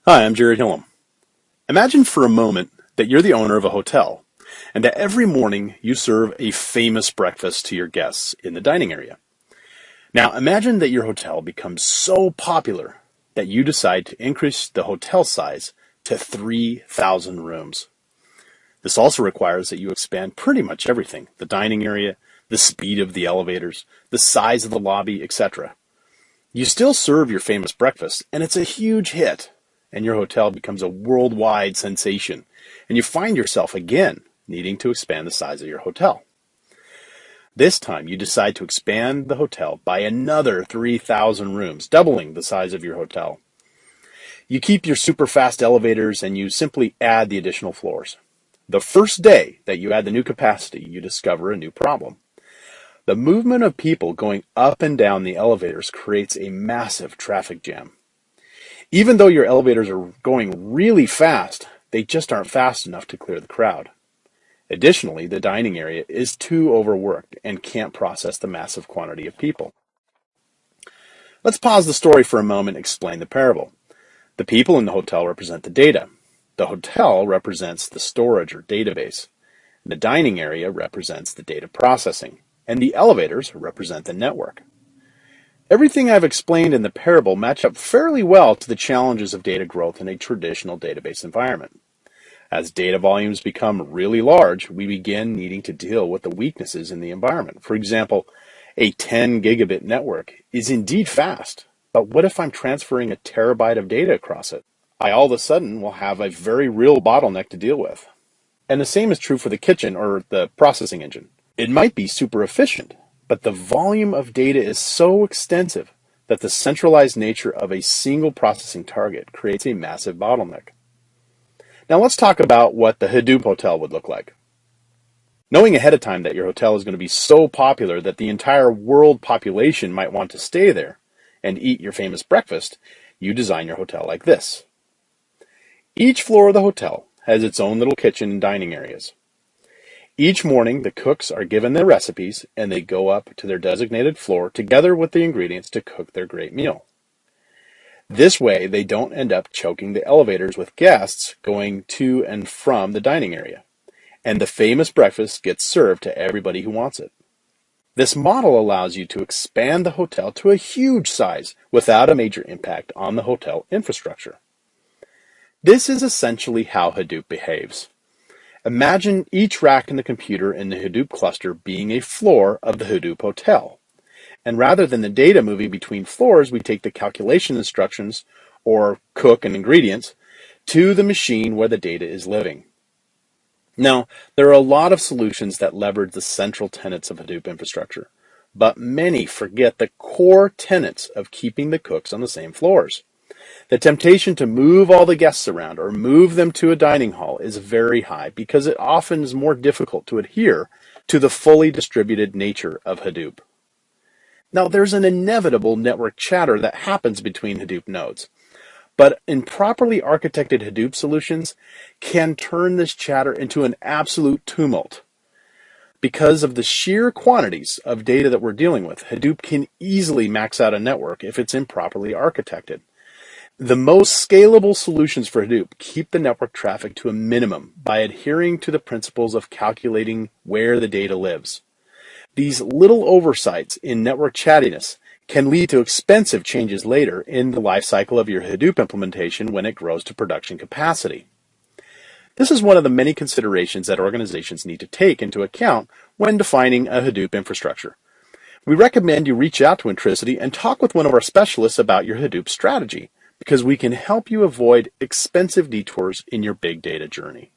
Hi, I'm Jared Hillam. Imagine for a moment that you're the owner of a hotel and that every morning you serve a famous breakfast to your guests in the dining area. Now, imagine that your hotel becomes so popular that you decide to increase the hotel size to 3,000 rooms. This also requires that you expand pretty much everything: the dining area, the speed of the elevators, the size of the lobby, etc. You still serve your famous breakfast, and it's a huge hit, and your hotel becomes a worldwide sensation, and you find yourself again needing to expand the size of your hotel. This time, you decide to expand the hotel by another 3,000 rooms, doubling the size of your hotel. You keep your super fast elevators, and you simply add the additional floors. The first day that you add the new capacity, you discover a new problem. The movement of people going up and down the elevators creates a massive traffic jam. Even though your elevators are going really fast, they just aren't fast enough to clear the crowd. Additionally, the dining area is too overworked and can't process the massive quantity of people. Let's pause the story for a moment and explain the parable. The people in the hotel represent the data. The hotel represents the storage or database. The dining area represents the data processing, and the elevators represent the network. Everything I've explained in the parable match up fairly well to the challenges of data growth in a traditional database environment. As data volumes become really large, we begin needing to deal with the weaknesses in the environment. For example, a 10 gigabit network is indeed fast, but what if I'm transferring a terabyte of data across it? I all of a sudden will have a very real bottleneck to deal with. And the same is true for the kitchen or the processing engine. It might be super efficient, but the volume of data is so extensive that the centralized nature of a single processing target creates a massive bottleneck. Now let's talk about what the Hadoop hotel would look like. Knowing ahead of time that your hotel is going to be so popular that the entire world population might want to stay there and eat your famous breakfast, you design your hotel like this. Each floor of the hotel has its own little kitchen and dining areas. Each morning, the cooks are given their recipes and they go up to their designated floor together with the ingredients to cook their great meal. This way, they don't end up choking the elevators with guests going to and from the dining area, and the famous breakfast gets served to everybody who wants it. This model allows you to expand the hotel to a huge size without a major impact on the hotel infrastructure. This is essentially how Hadoop behaves. Imagine each rack in the computer in the Hadoop cluster being a floor of the Hadoop hotel. And rather than the data moving between floors, we take the calculation instructions, or cook and ingredients, to the machine where the data is living. Now, there are a lot of solutions that leverage the central tenets of Hadoop infrastructure, but many forget the core tenets of keeping the cooks on the same floors. The temptation to move all the guests around or move them to a dining hall is very high because it often is more difficult to adhere to the fully distributed nature of Hadoop. Now, there's an inevitable network chatter that happens between Hadoop nodes, but improperly architected Hadoop solutions can turn this chatter into an absolute tumult. Because of the sheer quantities of data that we're dealing with, Hadoop can easily max out a network if it's improperly architected. The most scalable solutions for Hadoop keep the network traffic to a minimum by adhering to the principles of calculating where the data lives. These little oversights in network chattiness can lead to expensive changes later in the lifecycle of your Hadoop implementation when it grows to production capacity. This is one of the many considerations that organizations need to take into account when defining a Hadoop infrastructure. We recommend you reach out to Intricity and talk with one of our specialists about your Hadoop strategy, because we can help you avoid expensive detours in your big data journey.